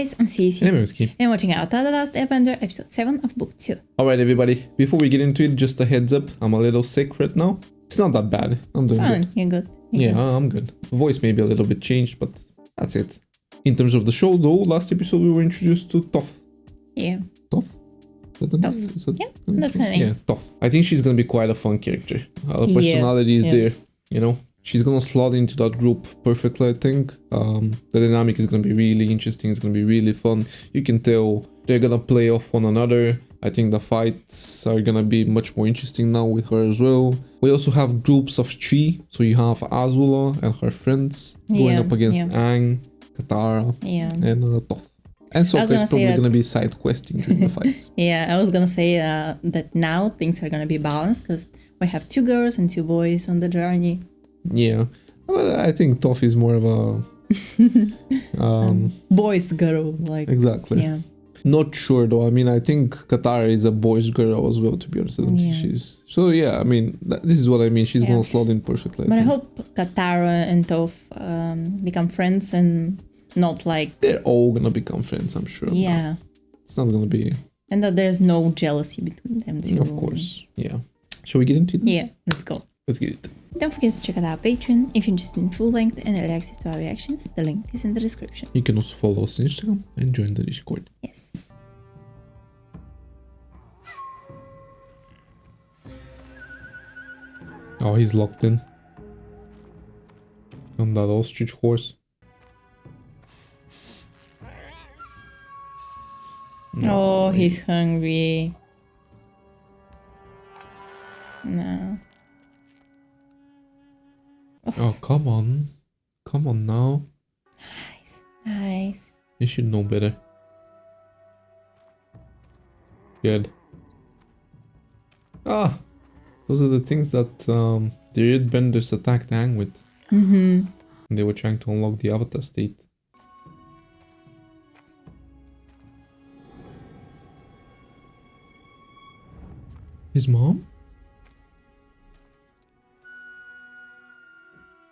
guys, I'm Sisi. And I'm Mski. And watching out The Last Airbender, episode 7 of book 2. Alright everybody, before we get into it, just a heads up, I'm a little sick right now. It's not that bad, I'm doing good. You're good. I'm good. Voice may be a little bit changed, but that's it. In terms of the show though, last episode we were introduced to Toph. Yeah. Toph? Toph. Yeah, that's her name. Yeah, Toph. I think she's gonna be quite a fun character. Her personality is there, you know. She's gonna slot into that group perfectly, I think. The dynamic is gonna be really interesting, it's gonna be really fun. You can tell they're gonna play off one another. I think the fights are gonna be much more interesting now with her as well. We also have groups of 3, so you have Azula and her friends going up against Aang, Katara, and Toph. And so it's probably gonna be side questing during the fights. I was gonna say that now things are gonna be balanced because we have 2 girls and 2 boys on the journey. Yeah, well, I think Toph is more of a boys girl, like exactly. Yeah. Not sure though. I mean, I think Katara is a boys girl as well. To be honest, I don't think she's. So yeah, I mean, this is what I mean. She's gonna slot in perfectly. But I hope Katara and Toph become friends and not like they're all gonna become friends. I'm sure. Yeah. It's not gonna be. And that there's no jealousy between them two. Of course. Yeah. Shall we get into it? Yeah. Let's go. Let's get it. Don't forget to check out our Patreon if you're interested in full length and early access to our reactions. The link is in the description. You can also follow us on Instagram and join the Discord. Yes. Oh, he's locked in. On that ostrich horse. No, he's hungry. No. Oh, come on. Come on now. Nice. Nice. You should know better. Good. Ah! Those are the things that the Airbenders attacked Aang with. Mm-hmm. They were trying to unlock the Avatar state. His mom?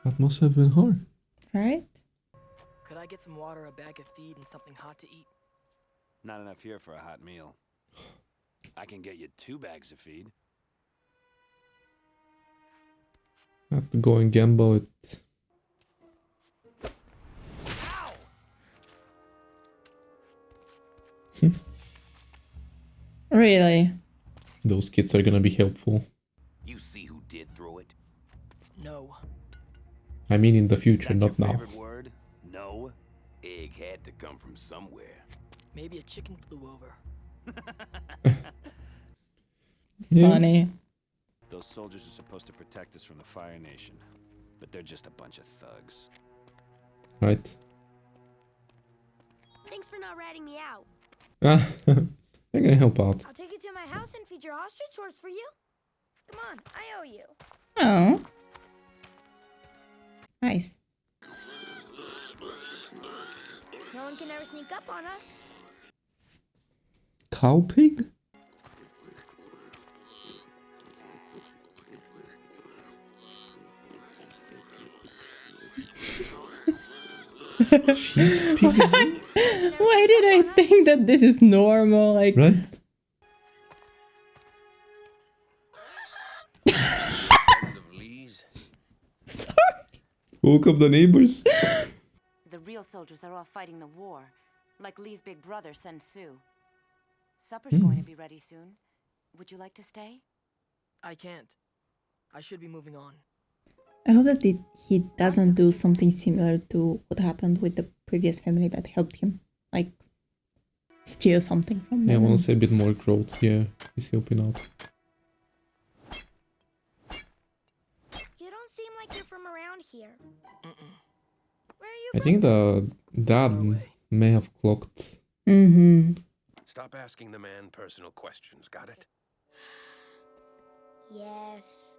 That must have been her. Right? Could I get some water, a bag of feed, and something hot to eat? Not enough here for a hot meal. I can get you 2 bags of feed. I have to go and gamble it. Really? Those kids are gonna be helpful. You see who did throw it? No. I mean in the future, not now. Favorite word? No. Egg had to come from somewhere. Maybe a chicken flew over. It's funny. Those soldiers are supposed to protect us from the Fire Nation, but they're just a bunch of thugs. Right. Thanks for not ratting me out. They're gonna help out. I'll take you to my house and feed your ostrich horse for you. Come on, I owe you. Oh. Nice. No one can ever sneak up on us. Cow pig? Sheep pig? Why did I think that this is normal? Like, Right? sorry. Woke up the neighbors. The real soldiers are all fighting the war, like Lee's big brother, Sen Su. Supper's going to be ready soon. Would you like to stay? I can't. I should be moving on. I hope that he doesn't do something similar to what happened with the previous family that helped him. Like, steal something from them. Yeah, I want to say a bit more growth. Yeah, he's helping out. You don't seem like you're from around here. Where are you I think the dad may have clocked. Mm-hmm. Stop asking the man personal questions, got it? Yes.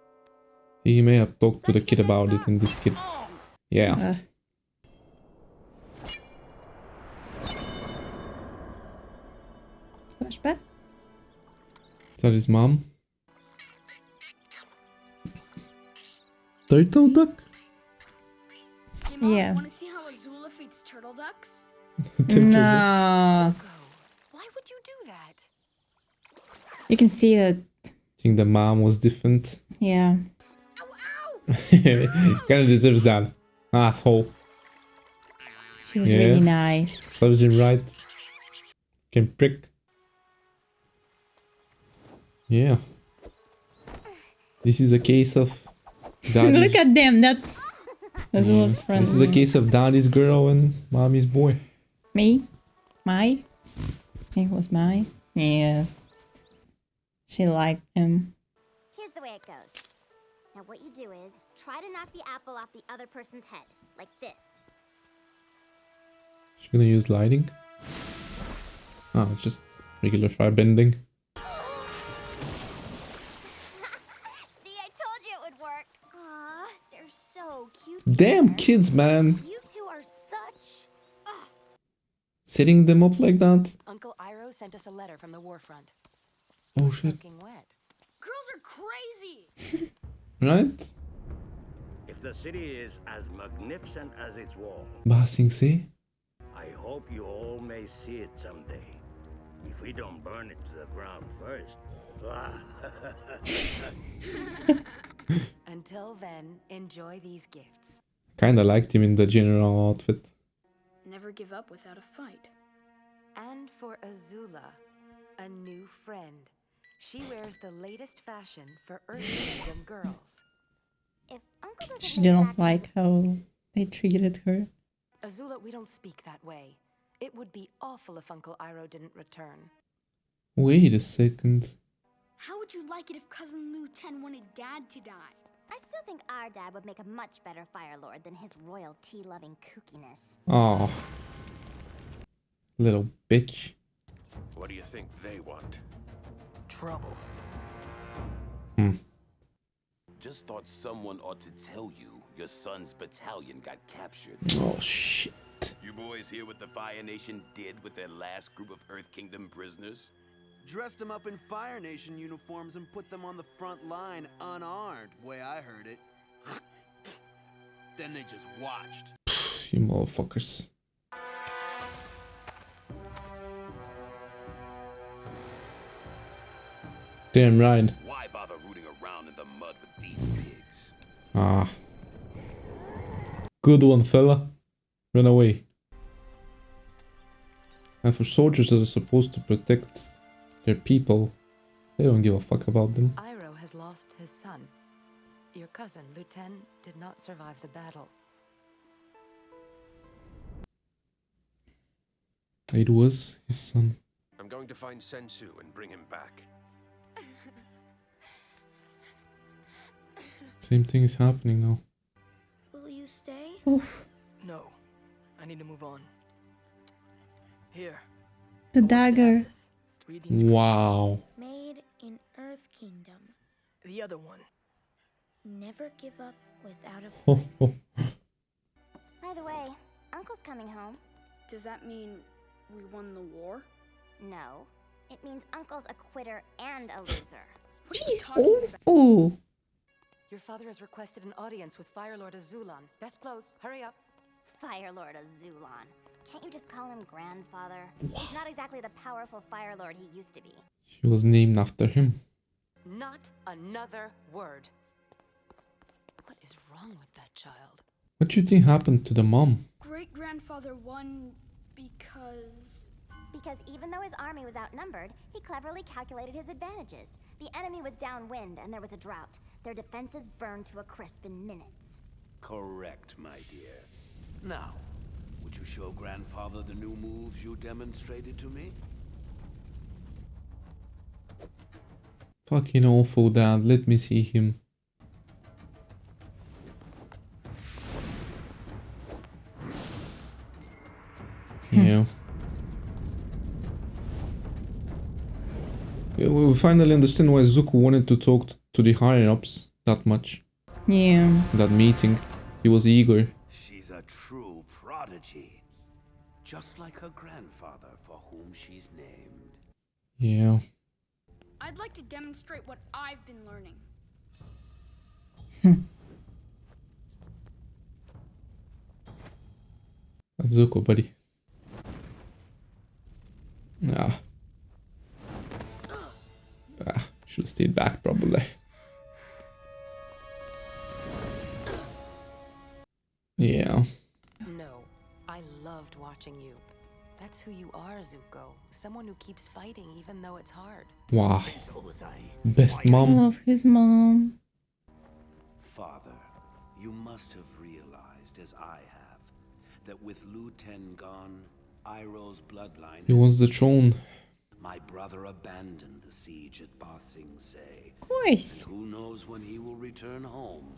He may have talked to the kid about it, and this kid... Yeah. Flashback? Is that his mom? Turtle duck? Hey, Mom, Yeah. want to see how Azula feeds turtle ducks? No. Why would you do that? You can see that. I think the mom was different. Yeah. Kinda deserves that. Asshole. She was Yeah. really nice. Serves him right. Can prick. Yeah. This is a case of daddy's. Look at them. That's was friendly. This is a case of daddy's girl and mommy's boy. Me? My? It was my? Yeah. She liked him. Here's the way it goes. Now what you do is, try to knock the apple off the other person's head. Like this. She's gonna use lighting. Oh, it's just regular fire bending. See, I told you it would work. Aw, they're so cute. Damn together. kids, man. You two are such... Setting them up like that. Uncle Iroh sent us a letter from the war front. Oh shit. Soaking wet. Girls are crazy. Right? If the city is as magnificent as its wall, Ba Sing Se. I hope you all may see it someday. If we don't burn it to the ground first. Until then, enjoy these gifts. Kinda liked him in the general outfit. Never give up without a fight. And for Azula, a new friend. She wears the latest fashion for Earth Kingdom girls. If Uncle doesn't She make didn't back- like how they treated her. Azula, we don't speak that way. It would be awful if Uncle Iroh didn't return. Wait a second. How would you like it if Cousin Lu 10 wanted Dad to die? I still think our dad would make a much better Fire Lord than his royal tea-loving kookiness. Oh. Little bitch. What do you think they want? Trouble. just thought someone ought to tell you your son's battalion got captured. Oh shit. You boys hear what the Fire Nation did with their last group of Earth Kingdom prisoners? Dressed them up in Fire Nation uniforms and put them on the front line unarmed, way I heard it. Then they just watched. You motherfuckers. Damn right. Why bother rooting around in the mud with these pigs? Ah. Good one, fella. Run away. And for soldiers that are supposed to protect their people, they don't give a fuck about them. Iroh has lost his son. Your cousin, Lieutenant, did not survive the battle. It was his son. I'm going to find Sensu and bring him back. Same thing is happening now. Will you stay? No, I need to move on. Here. The I want you to have dagger. this. Read the inscriptions. Wow. Made in Earth Kingdom. The other one. Never give up without a Ho, fight. ho. By the way, Uncle's coming home. Does that mean we won the war? No. It means Uncle's a quitter and a loser. What are you Jeez. talking about? Oh. Your father has requested an audience with Fire Lord Azulan. Best clothes, hurry up. Fire Lord Azulan. Can't you just call him grandfather? He's not exactly the powerful Fire Lord he used to be. She was named after him. Not another word. What is wrong with that child? What do you think happened to the mom? Great-grandfather won because... Because even though his army was outnumbered, he cleverly calculated his advantages. The enemy was downwind and there was a drought. Their defenses burned to a crisp in minutes. Correct, my dear. Now, would you show Grandfather the new moves you demonstrated to me? Fucking awful, Dad. Let me see him. Yeah. Yeah, we finally understand why Zuko wanted to talk to the higher-ups that much. Yeah. That meeting. He was eager. She's a true prodigy. Just like her grandfather, for whom she's named. Yeah. I'd like to demonstrate what I've been learning. That's Zuko, buddy. Ah. Should have stayed back probably. Yeah. No, I loved watching you. That's who you are, Zuko. Someone who keeps fighting even though it's hard. Wow. Best I mom. love his mom. Father, you must have realized, as I have, that with Lu Ten gone, Iroh's bloodline He wants the throne. My brother abandoned the siege at Ba Sing Se. Of course. And who knows when he will return home.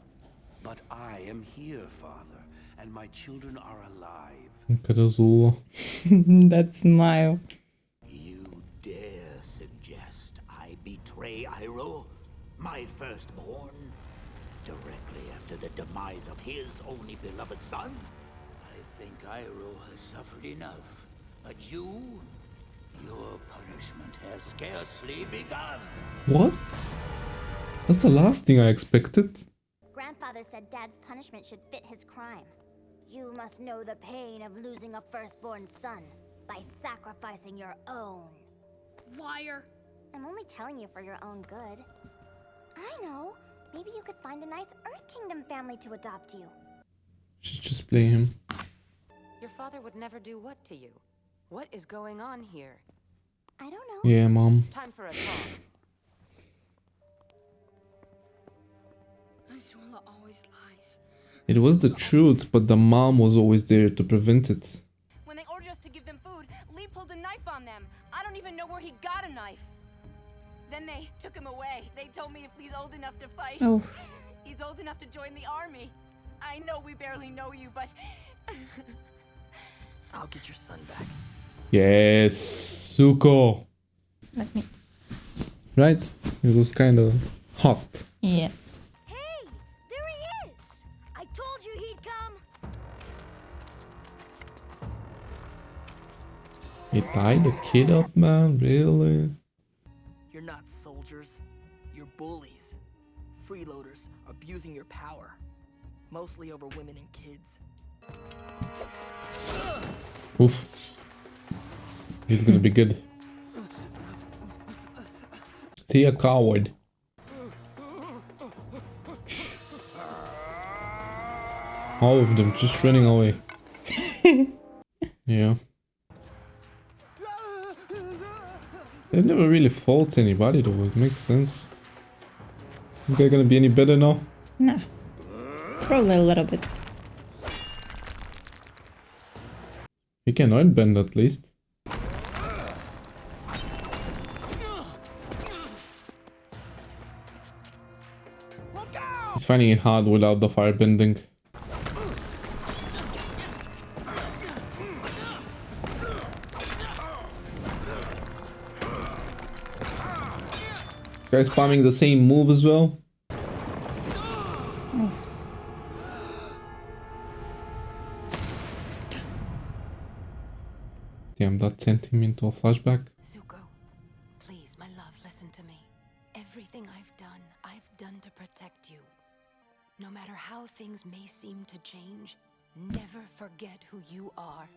But I am here, Father, and my children are alive. Look at Azula. That smile. You dare suggest I betray Iroh, my firstborn, directly after the demise of his only beloved son? I think Iroh has suffered enough. But you, your punishment has scarcely begun. What? That's the last thing I expected. Grandfather said Dad's punishment should fit his crime. You must know the pain of losing a firstborn son by sacrificing your own. Liar. I'm only telling you for your own good. I know. Maybe you could find a nice Earth Kingdom family to adopt you. She's just playing him. Your father would never do what to you? What is going on here? I don't know. Yeah, mom. It's time for a talk. Azula always lies. It was the truth, but the mom was always there to prevent it. When they ordered us to give them food, Lee pulled a knife on them. I don't even know where he got a knife. Then they took him away. They told me if Lee's old enough to fight, Oh. he's old enough to join the army. I know we barely know you, but I'll get your son back. Yes, Zuko. Let me. Right? It was kind of hot. Yeah. Hey, there he is. I told you he'd come. He tied the kid up, man. Really? You're not soldiers. You're bullies. Freeloaders abusing your power. Mostly over women and kids. Oof. He's gonna be good. See, a coward. All of them just running away. Yeah. They've never really fought anybody though, it makes sense. Is this guy gonna be any better now? Nah. Probably a little bit. He can airbend at least. He's finding it hard without the firebending. This guy's spamming the same move as well. Damn, that sent him into a flashback. Zuko, please, my love, listen to me. Everything I've done to protect you. No matter how things may seem to change, never forget who you are.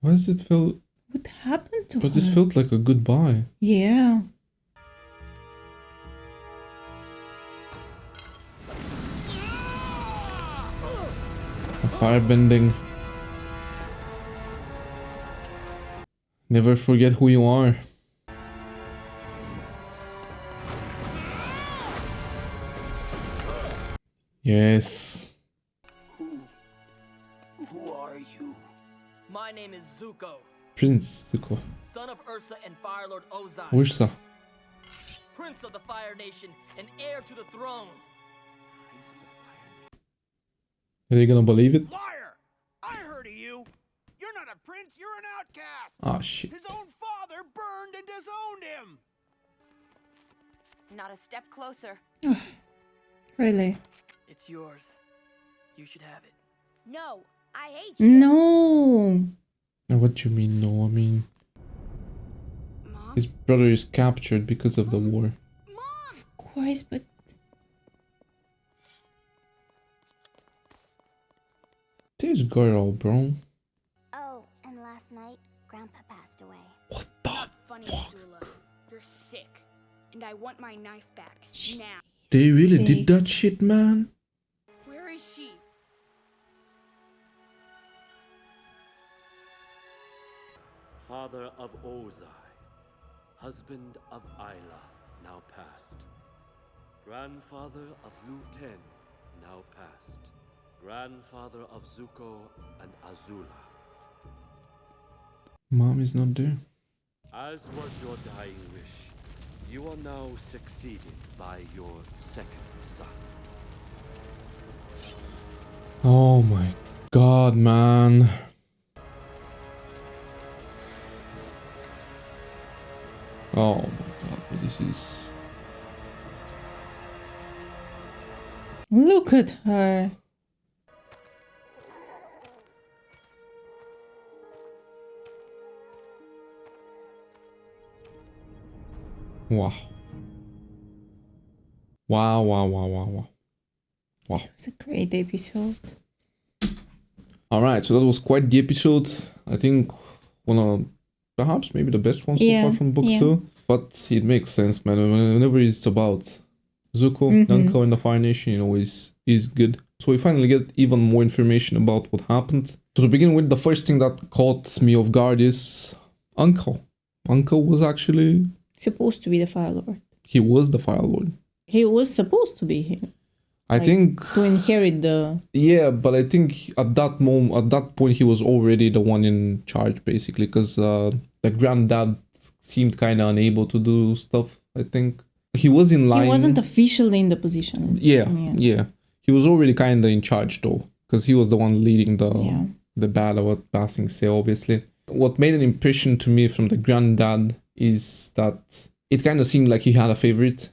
Why does it feel... What happened to But her? this felt like a goodbye. Yeah. A firebending. Never forget who you are. Yes. Who are you? My name is Zuko, Prince Zuko. son of Ursa and Fire Lord Ozai, Ursa. Prince of the Fire Nation and heir to the throne. Are they gonna believe it? Liar! I heard of you. You're not a prince, you're an outcast. Ah, shit. His own father burned and disowned him. not a step closer. Really? It's yours. You should have it. No, I hate you. No. What do you mean, no? I mean, Mom? his brother is captured because of the war. Mom! Of course, but this girl, bro? Oh, and last night, Grandpa passed away. What the Funny, fuck? Azula. You're sick, and I want my knife back now. They really Sick. did that shit, man? Where is she? Father of Ozai, husband of Ayla, now passed. Grandfather of Lu Ten, now passed. Grandfather of Zuko and Azula. Mom is not there. As was your dying wish, you are now succeeded by your second son. Oh my god, man. Oh my god, what is this? Look at her. Wow. Wow, wow, wow, wow, wow. Wow. It was a great episode. Alright, so that was quite the episode. I think one of perhaps maybe the best one so Yeah, far from book yeah. 2. But it makes sense, man. Whenever it's about Zuko, Uncle, and the Fire Nation, you know, is good. So we finally get even more information about what happened. So to begin with, the first thing that caught me off guard is Uncle. Uncle was actually... Supposed to be the Fire Lord. He was the Fire Lord. He was supposed to be here. I think... To inherit the... Yeah, but I think at that moment, at that point, he was already the one in charge, basically, because the granddad seemed kind of unable to do stuff, I think. He was in line... He wasn't officially in the position. Yeah. He was already kind of in charge, though, because he was the one leading the battle at Passing Say, obviously. What made an impression to me from the granddad is that it kind of seemed like he had a favorite.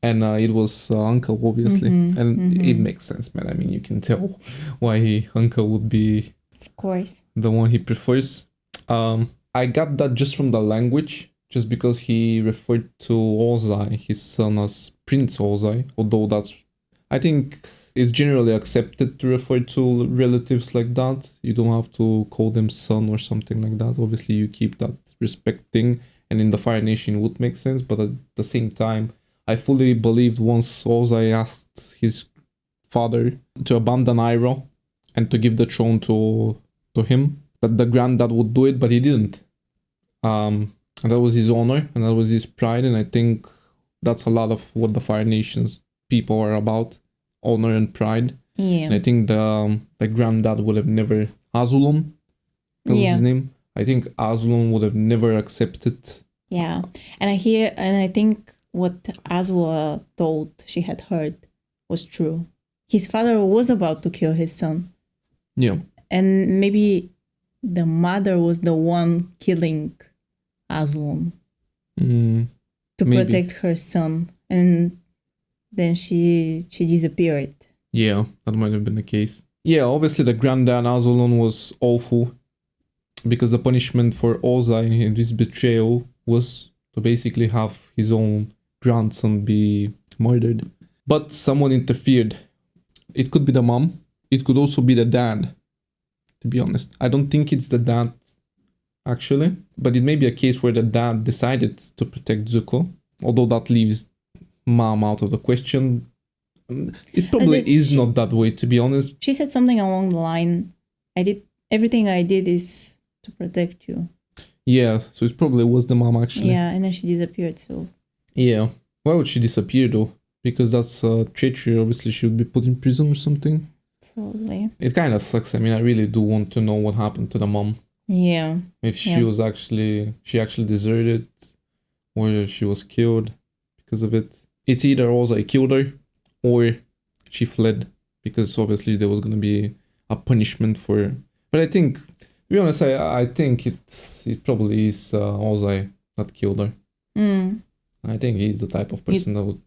And it was Uncle, obviously. It makes sense, man. I mean, you can tell why Uncle would be... Of course. The one he prefers. I got that just from the language. Just because he referred to Ozai, his son, as Prince Ozai. Although that's... I think it's generally accepted to refer to relatives like that. You don't have to call them son or something like that. Obviously, you keep that respect thing. And in the Fire Nation, it would make sense. But at the same time... I fully believed once Ozai asked his father to abandon Iroh and to give the throne to him, that the granddad would do it, but he didn't. And that was his honor, and that was his pride, and I think that's a lot of what the Fire Nation's people are about, honor and pride. Yeah. And I think the granddad would have never... Azulon, that was his name. I think Azulon would have never accepted. Yeah, and I think what Azula thought she had heard was true. His father was about to kill his son. Yeah. And maybe the mother was the one killing Azulon to protect her son. And then she disappeared. Yeah, that might have been the case. Yeah, obviously the granddad Azulon was awful. Because the punishment for Ozai in his betrayal was to basically have his own grandson be murdered. But someone interfered. It could be the mom. It could also be the dad, to be honest. I don't think it's the dad, actually. But it may be a case where the dad decided to protect Zuko. Although that leaves mom out of the question. It probably is not that way, to be honest. She said something along the line, everything I did is to protect you. Yeah, so it probably was the mom, actually. Yeah, and then she disappeared, so... Yeah. Why would she disappear, though? Because that's treachery. Obviously, she would be put in prison or something. Probably. It kind of sucks. I mean, I really do want to know what happened to the mom. Yeah. If she was actually... She actually deserted. Or she was killed because of it. It's either Ozai killed her, or she fled. Because obviously there was going to be a punishment for her. But I think... To be honest, I think it probably is Ozai that killed her. I think he's the type of person that would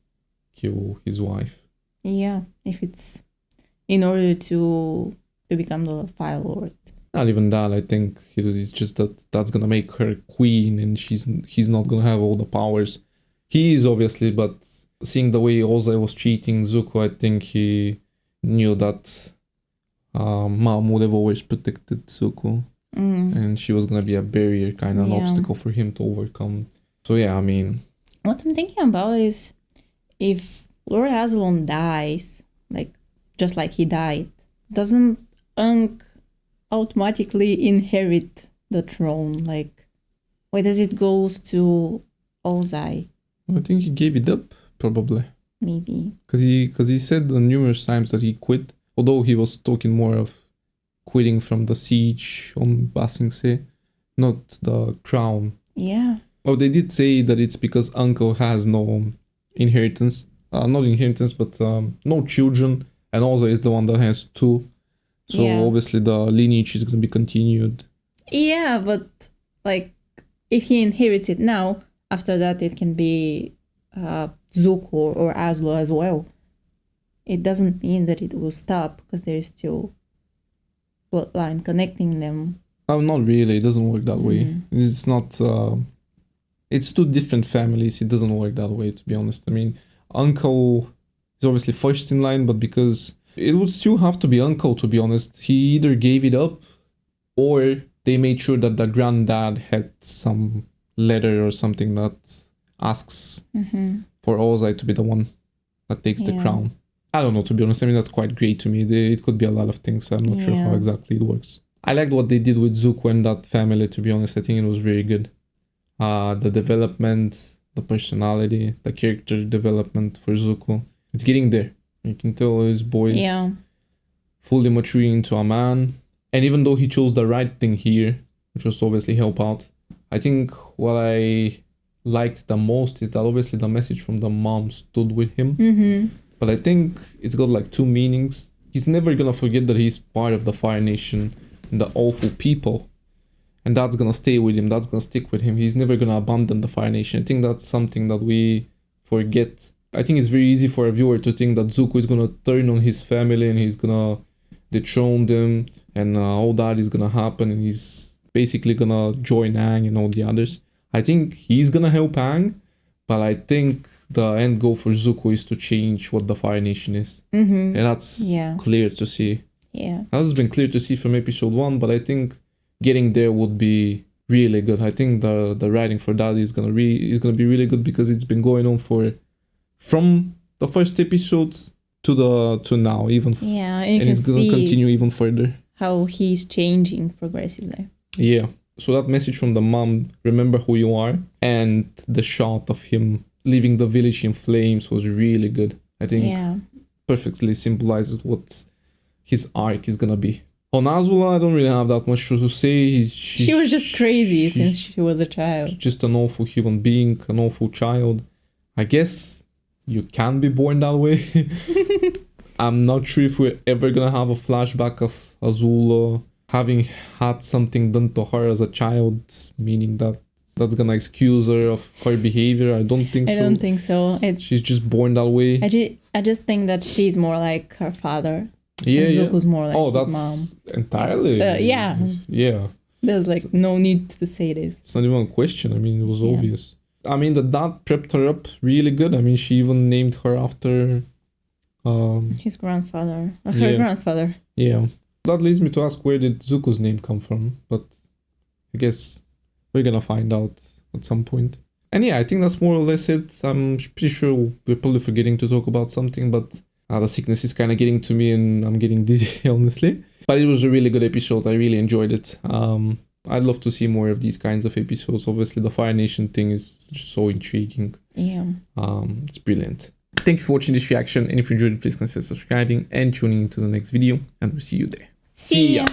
kill his wife. Yeah, if it's in order to become the Fire Lord. Not even that, I think it's just that's gonna make her queen and he's not gonna have all the powers. He is obviously, but seeing the way Ozai was cheating Zuko, I think he knew that Mom would have always protected Zuko. And she was gonna be a barrier, kind of an obstacle for him to overcome. So yeah, I mean... What I'm thinking about is if Lord Aslan dies, like just like he died, doesn't Ankh automatically inherit the throne? Like, why does it goes to Ozai? I think he gave it up, probably. Maybe. Because he said numerous times that he quit, although he was talking more of quitting from the siege on Ba Sing Se, not the crown. Yeah. Oh, they did say that it's because Uncle has no inheritance. Not inheritance, but no children. And also is the one that has 2. So obviously the lineage is going to be continued. Yeah, but like if he inherits it now, after that it can be Zuko or Aslo as well. It doesn't mean that it will stop because there is still bloodline connecting them. Oh, not really. It doesn't work that way. It's not... it's 2 different families. It doesn't work that way, to be honest. I mean, Uncle is obviously first in line, but because it would still have to be Uncle, to be honest. He either gave it up or they made sure that the granddad had some letter or something that asks for Ozai to be the one that takes the crown. I don't know, to be honest. I mean, that's quite great to me. It could be a lot of things. I'm not sure how exactly it works. I liked what they did with Zuko and that family, to be honest. I think it was very good. The development, the personality, the character development for Zuko. It's getting there. You can tell his boy is fully maturing into a man. And even though he chose the right thing here, which was to obviously help out, I think what I liked the most is that obviously the message from the mom stood with him. But I think it's got like 2 meanings. He's never gonna forget that he's part of the Fire Nation and the awful people. And that's gonna stay with him, that's gonna stick with him. He's never gonna abandon the Fire Nation. I think that's something that we forget. I think it's very easy for a viewer to think that Zuko is gonna turn on his family and he's gonna dethrone them and all that is gonna happen and he's basically gonna join Aang and all the others. I think he's gonna help Aang, but I think the end goal for Zuko is to change what the Fire Nation is. And that's clear to see. That has been clear to see from episode 1, but I think getting there would be really good. I think the writing for that is gonna be really good because it's been going on from the first episodes to now even. And it's gonna continue even further. How he's changing progressively. Yeah. So that message from the mom, remember who you are, and the shot of him leaving the village in flames was really good. I think perfectly symbolizes what his arc is gonna be. On Azula, I don't really have that much to say. She was just crazy since she was a child. Just an awful human being, an awful child. I guess you can be born that way. I'm not sure if we're ever gonna have a flashback of Azula having had something done to her as a child, meaning that's gonna excuse her of her behavior. I don't think so. I don't think so. She's just born that way. I just think that she's more like her father. Yeah, and Zuko's more like his mom. Entirely. Yeah. There's like no need to say this. It's not even a question. I mean, it was obvious. I mean, the dad prepped her up really good. I mean, she even named her after his grandfather. Her grandfather. Yeah. That leads me to ask, where did Zuko's name come from? But I guess we're gonna find out at some point. And yeah, I think that's more or less it. I'm pretty sure we're probably forgetting to talk about something, but the sickness is kind of getting to me and I'm getting dizzy, honestly. But it was a really good episode. I really enjoyed it. I'd love to see more of these kinds of episodes. Obviously, the Fire Nation thing is just so intriguing. Yeah. It's brilliant. Thank you for watching this reaction. And if you enjoyed it, please consider subscribing and tuning into the next video. And we'll see you there. See ya.